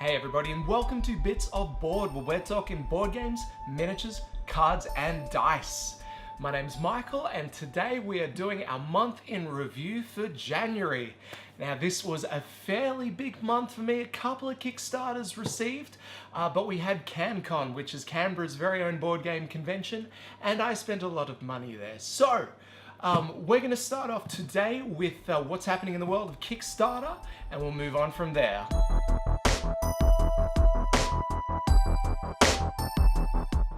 Hey everybody, and welcome to Bits of Board, where we're talking board games, miniatures, cards, and dice. My name's Michael, and today we are doing our month in review for January. Now this was a fairly big month for me, a couple of Kickstarters received, but we had Cancon, which is Canberra's very own board game convention, and I spent a lot of money there. So, we're going to start off today with what's happening in the world of Kickstarter, and we'll move on from there.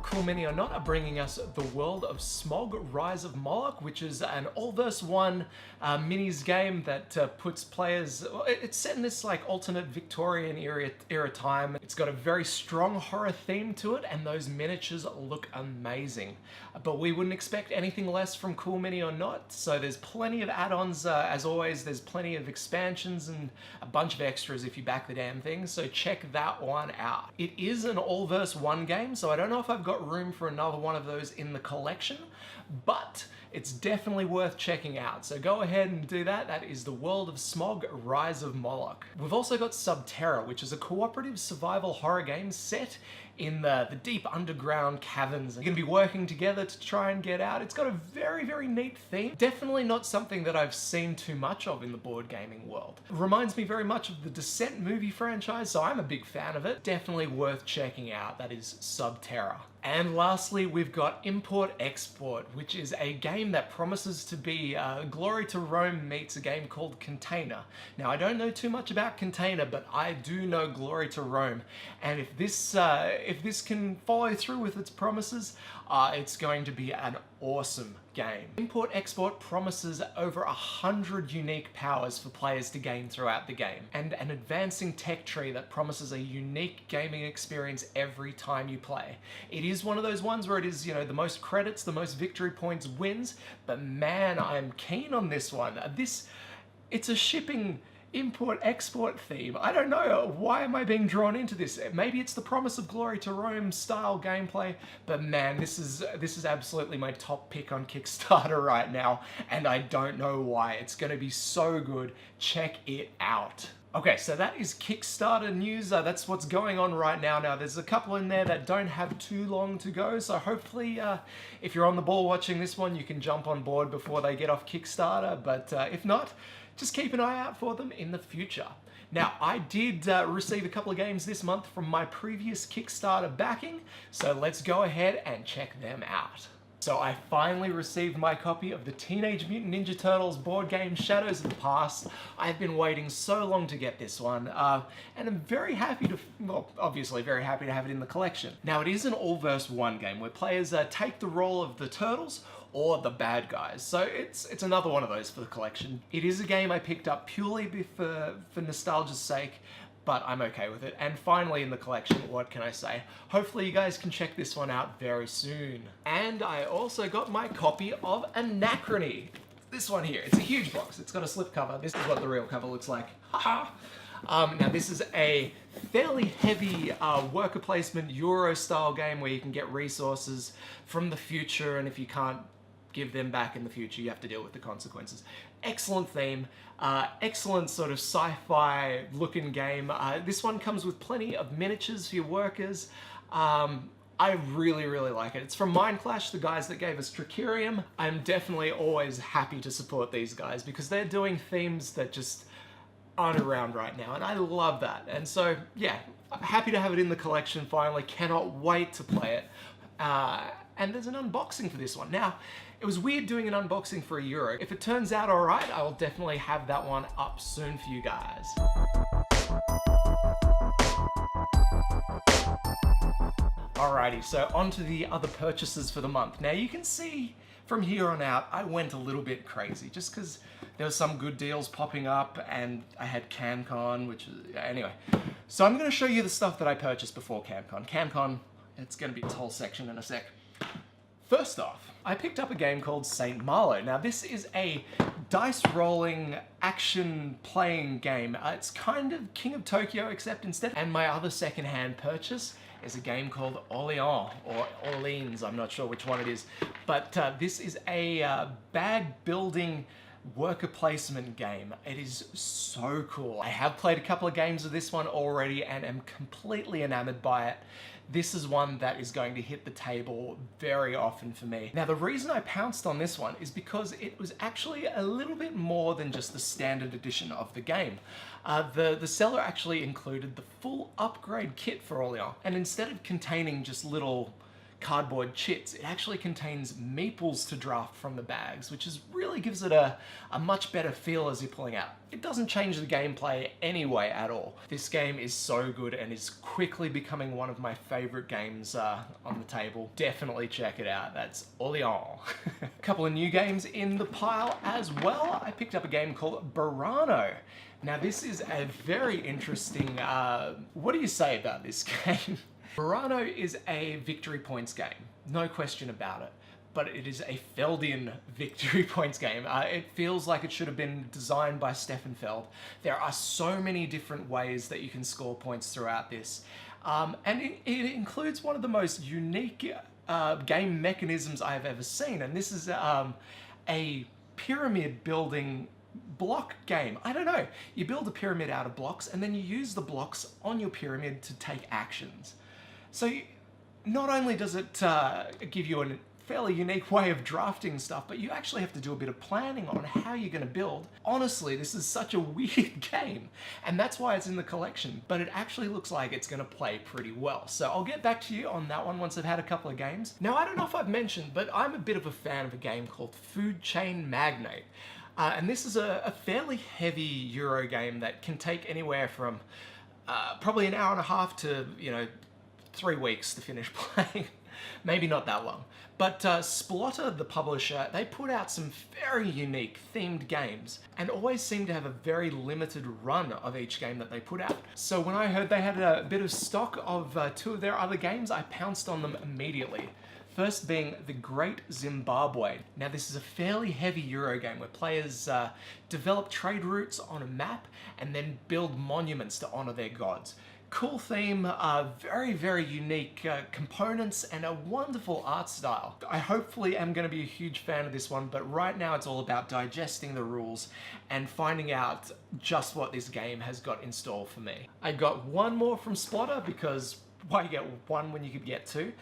Cool Mini or Not are bringing us the world of SMOG Rise of Moloch, which is an all-verse-one minis game that puts players... It's set in this like alternate Victorian era time. It's got a very strong horror theme to it, and those miniatures look amazing. But we wouldn't expect anything less from Cool Mini or Not, so there's plenty of add-ons. As always, there's plenty of expansions and a bunch of extras if you back the damn thing, so check that one out. It is an all-verse-one game, so I don't know if I've got room for another one of those in the collection, but it's definitely worth checking out. So go ahead and do that. That is the world of SMOG Rise of Moloch. We've also got Terra, which is a cooperative survival horror game set in the deep underground caverns. You're gonna be working together to try and get out. It's got a very, very neat theme. Definitely not something that I've seen too much of in the board gaming world. It reminds me very much of the Descent movie franchise, so I'm a big fan of it. Definitely worth checking out. That is Terra. And lastly, we've got Import Export, which is a game that promises to be Glory to Rome meets a game called Container. Now, I don't know too much about Container, but I do know Glory to Rome. And if this can follow through with its promises, it's going to be an awesome game. Import Export promises over 100 unique powers for players to gain throughout the game, and an advancing tech tree that promises a unique gaming experience every time you play. It is one of those ones where it is, you know, the most credits, the most victory points wins, but man, I'm keen on this one. It's a shipping import-export theme. I don't know, why am I being drawn into this? Maybe it's the promise of Glory to Rome style gameplay, but man, this is absolutely my top pick on Kickstarter right now, and I don't know why. It's gonna be so good. Check it out. Okay, so that is Kickstarter news. That's what's going on right now. Now, there's a couple in there that don't have too long to go, so hopefully, if you're on the ball watching this one, you can jump on board before they get off Kickstarter, but if not, just keep an eye out for them in the future. Now, I did receive a couple of games this month from my previous Kickstarter backing, so let's go ahead and check them out. So I finally received my copy of the Teenage Mutant Ninja Turtles board game Shadows of the Past. I've been waiting so long to get this one, and I'm very happy to, well, obviously very happy to have it in the collection. Now, it is an all-verse-one game where players take the role of the turtles or the bad guys, so it's another one of those for the collection. It is a game I picked up purely for nostalgia's sake, but I'm okay with it. And finally in the collection, what can I say? Hopefully you guys can check this one out very soon. And I also got my copy of Anachrony. This one here, it's a huge box. It's got a slipcover. This is what the real cover looks like. Haha! Now this is a fairly heavy worker placement Euro-style game where you can get resources from the future, and if you can't give them back in the future, you have to deal with the consequences. Excellent theme, excellent sort of sci-fi looking game. This one comes with plenty of miniatures for your workers. I really, really like it. It's from Mind Clash, the guys that gave us Tricerium. I'm definitely always happy to support these guys because they're doing themes that just aren't around right now, and I love that. And so, yeah, happy to have it in the collection finally. Cannot wait to play it. And there's an unboxing for this one. Now, it was weird doing an unboxing for €1. If it turns out alright, I will definitely have that one up soon for you guys. Alrighty, so on to the other purchases for the month. Now you can see from here on out, I went a little bit crazy just because there was some good deals popping up and I had Cancon, which is, anyway. So I'm going to show you the stuff that I purchased before Cancon. Cancon, it's going to be this whole section in a sec. First off, I picked up a game called Saint Malo. Now this is a dice rolling action playing game. It's kind of King of Tokyo except instead. And my other secondhand purchase is a game called Orléans, or Orléans, I'm not sure which one it is. But this is a bag building worker placement game. It is so cool. I have played a couple of games of this one already and am completely enamored by it. This is one that is going to hit the table very often for me. Now, the reason I pounced on this one is because it was actually a little bit more than just the standard edition of the game. The seller actually included the full upgrade kit for Orléans, and instead of containing just little cardboard chits, it actually contains meeples to draft from the bags, which really gives it a much better feel as you're pulling out. It doesn't change the gameplay anyway at all. This game is so good and is quickly becoming one of my favorite games on the table. Definitely check it out. That's Orléans. A couple of new games in the pile as well. I picked up a game called Burano. Now this is a very interesting, what do you say about this game? Burano is a victory points game, no question about it, but it is a Feldian victory points game. It feels like it should have been designed by Stefan Feld. There are so many different ways that you can score points throughout this, and it includes one of the most unique game mechanisms I've ever seen, and this is a pyramid building block game. I don't know, you build a pyramid out of blocks and then you use the blocks on your pyramid to take actions. So not only does it give you a fairly unique way of drafting stuff, but you actually have to do a bit of planning on how you're going to build. Honestly, this is such a weird game, and that's why it's in the collection, but it actually looks like it's going to play pretty well. So I'll get back to you on that one once I've had a couple of games. Now, I don't know if I've mentioned, but I'm a bit of a fan of a game called Food Chain Magnate. And this is a fairly heavy Euro game that can take anywhere from probably an hour and a half to, 3 weeks to finish playing. Maybe not that long. But Splotter, the publisher, they put out some very unique themed games and always seem to have a very limited run of each game that they put out. So when I heard they had a bit of stock of 2 of their other games, I pounced on them immediately. First being The Great Zimbabwe. Now this is a fairly heavy Euro game where players develop trade routes on a map and then build monuments to honor their gods. Cool theme, very, very unique components and a wonderful art style. I hopefully am going to be a huge fan of this one, but right now it's all about digesting the rules and finding out just what this game has got in store for me. I got one more from Splotter because why get one when you could get 2?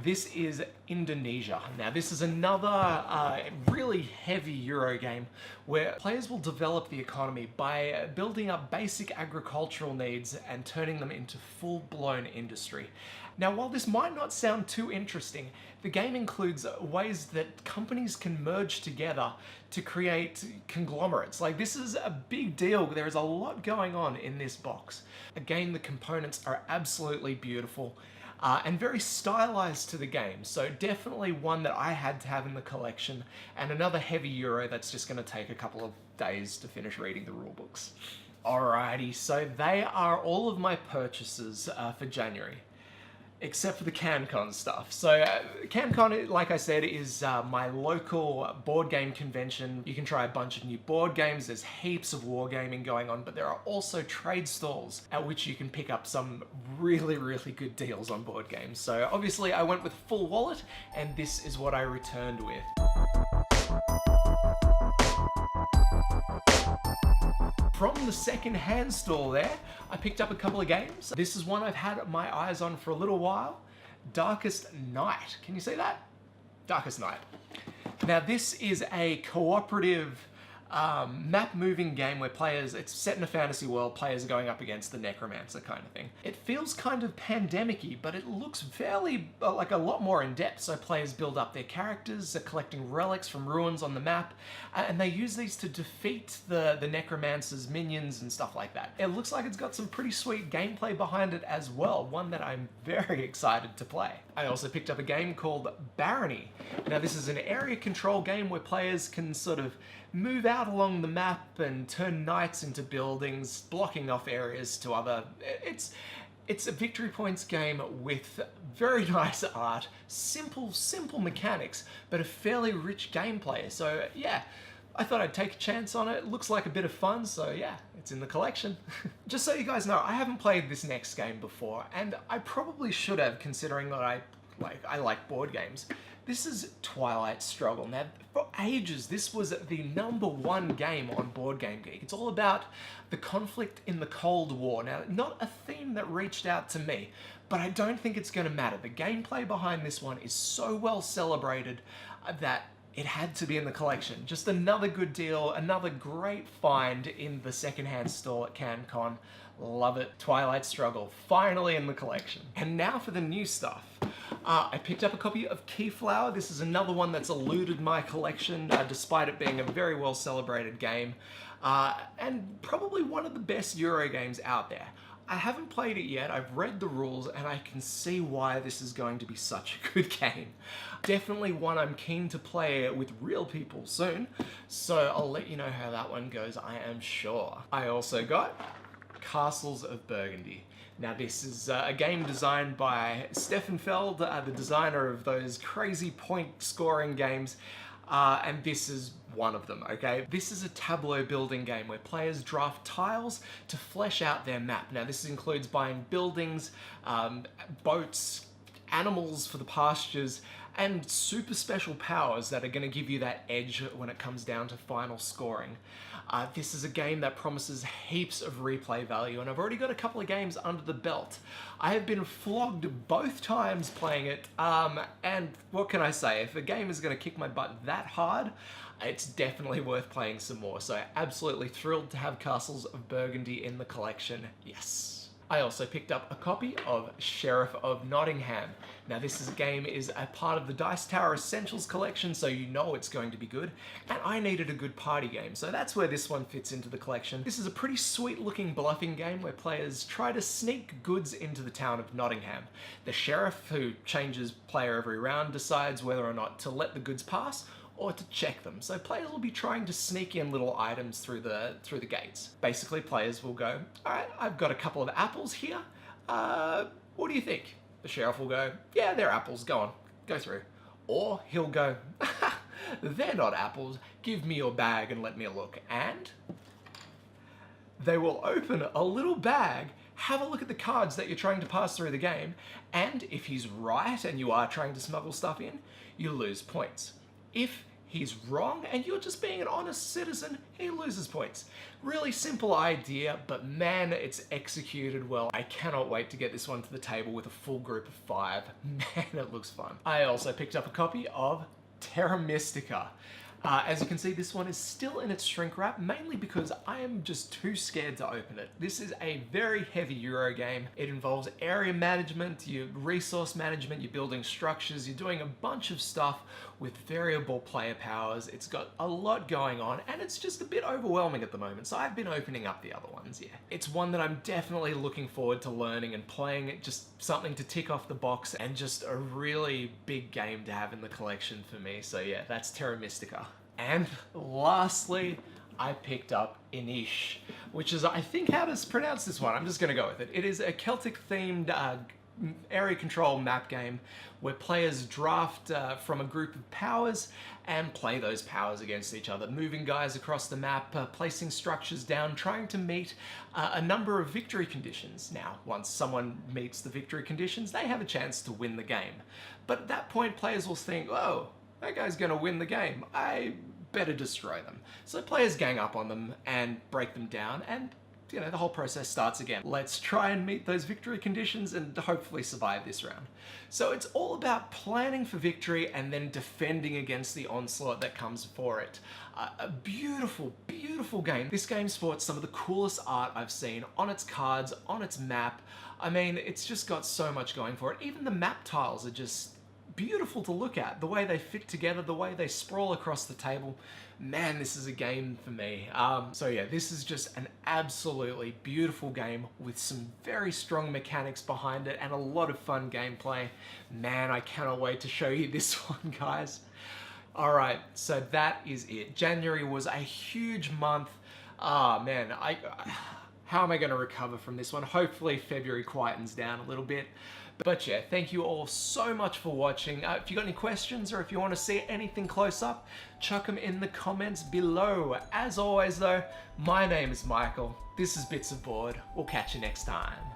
This is Indonesia. Now this is another really heavy Euro game where players will develop the economy by building up basic agricultural needs and turning them into full-blown industry. Now while this might not sound too interesting, the game includes ways that companies can merge together to create conglomerates. Like, this is a big deal. There is a lot going on in this box. Again, the components are absolutely beautiful. And very stylized to the game, so definitely one that I had to have in the collection, and another heavy Euro that's just going to take a couple of days to finish reading the rulebooks. Alrighty, so they are all of my purchases for January, except for the Cancon stuff. So Cancon, like I said, is my local board game convention. You can try a bunch of new board games. There's heaps of wargaming going on, but there are also trade stalls at which you can pick up some really, really good deals on board games. So obviously I went with full wallet, and this is what I returned with. From the second-hand stall there, I picked up a couple of games. This is one I've had my eyes on for a little while. Darkest Night. Can you see that? Darkest Night. Now this is a cooperative map-moving game where players, it's set in a fantasy world, players are going up against the necromancer kind of thing. It feels kind of pandemic-y, but it looks fairly, like a lot more in-depth, so players build up their characters, they're collecting relics from ruins on the map, and they use these to defeat the necromancer's minions and stuff like that. It looks like it's got some pretty sweet gameplay behind it as well, one that I'm very excited to play. I also picked up a game called Barony. Now this is an area control game where players can sort of move out along the map and turn knights into buildings, blocking off areas to other... It's a victory points game with very nice art, simple mechanics, but a fairly rich gameplay. So yeah, I thought I'd take a chance on it. It looks like a bit of fun, so yeah, it's in the collection. Just so you guys know, I haven't played this next game before, and I probably should have, considering that I like board games. This is Twilight Struggle. Now, for ages, this was the #1 game on Board Game Geek. It's all about the conflict in the Cold War. Now, not a theme that reached out to me, but I don't think it's going to matter. The gameplay behind this one is so well celebrated that it had to be in the collection. Just another good deal, another great find in the secondhand store at Cancon. Love it. Twilight Struggle, finally in the collection. And now for the new stuff. I picked up a copy of Keyflower. This is another one that's eluded my collection, despite it being a very well celebrated game, and probably one of the best Euro games out there. I haven't played it yet, I've read the rules, and I can see why this is going to be such a good game. Definitely one I'm keen to play with real people soon, so I'll let you know how that one goes, I am sure. I also got Castles of Burgandy. Now this is a game designed by Stefan Feld, the designer of those crazy point scoring games, and this is one of them, okay? This is a tableau building game where players draft tiles to flesh out their map. Now this includes buying buildings, boats, animals for the pastures, and super special powers that are going to give you that edge when it comes down to final scoring. This is a game that promises heaps of replay value, and I've already got a couple of games under the belt. I have been flogged both times playing it, and what can I say? If a game is going to kick my butt that hard, it's definitely worth playing some more. So absolutely thrilled to have Castles of Burgandy in the collection, yes. I also picked up a copy of Sheriff of Nottingham. Now this game is a part of the Dice Tower Essentials collection, so you know it's going to be good, and I needed a good party game, so that's where this one fits into the collection. This is a pretty sweet looking bluffing game where players try to sneak goods into the town of Nottingham. The sheriff, who changes player every round, decides whether or not to let the goods pass or to check them. So players will be trying to sneak in little items through the gates. Basically, players will go, all right, I've got a couple of apples here. What do you think? The sheriff will go, yeah, they're apples, go on, go through. Or he'll go, they're not apples, give me your bag and let me look. And they will open a little bag, have a look at the cards that you're trying to pass through the game, and if he's right and you are trying to smuggle stuff in, you lose points. If he's wrong and you're just being an honest citizen, he loses points. Really simple idea, but man, it's executed well. I cannot wait to get this one to the table with a full group of 5. Man, it looks fun. I also picked up a copy of Terra Mystica. As you can see, this one is still in its shrink wrap, mainly because I am just too scared to open it. This is a very heavy Euro game. It involves area management, your resource management, you're building structures, you're doing a bunch of stuff with variable player powers. It's got a lot going on, and it's just a bit overwhelming at the moment, so I've been opening up the other ones, yeah. It's one that I'm definitely looking forward to learning and playing. It just something to tick off the box, and just a really big game to have in the collection for me. So yeah, that's Terra Mystica. And lastly, I picked up Inish, which is, I think, how to pronounce this one. I'm just gonna go with it. It is a Celtic-themed area control map game where players draft from a group of powers and play those powers against each other, moving guys across the map, placing structures down, trying to meet a number of victory conditions. Now, once someone meets the victory conditions, they have a chance to win the game. But at that point, players will think, oh, that guy's gonna win the game, I better destroy them. So players gang up on them and break them down, and you know, the whole process starts again. Let's try and meet those victory conditions and hopefully survive this round. So it's all about planning for victory and then defending against the onslaught that comes for it. A beautiful, beautiful game. This game sports some of the coolest art I've seen on its cards, on its map. I mean, it's just got so much going for it. Even the map tiles are just beautiful to look at. The way they fit together, the way they sprawl across the table. Man, this is a game for me. So yeah, this is just an absolutely beautiful game with some very strong mechanics behind it and a lot of fun gameplay. Man, I cannot wait to show you this one, guys. Alright, so that is it. January was a huge month. Man, how am I going to recover from this one? Hopefully February quietens down a little bit. But yeah, thank you all so much for watching. If you got any questions or if you want to see anything close up, chuck them in the comments below. As always though, my name is Michael. This is Bits of Board. We'll catch you next time.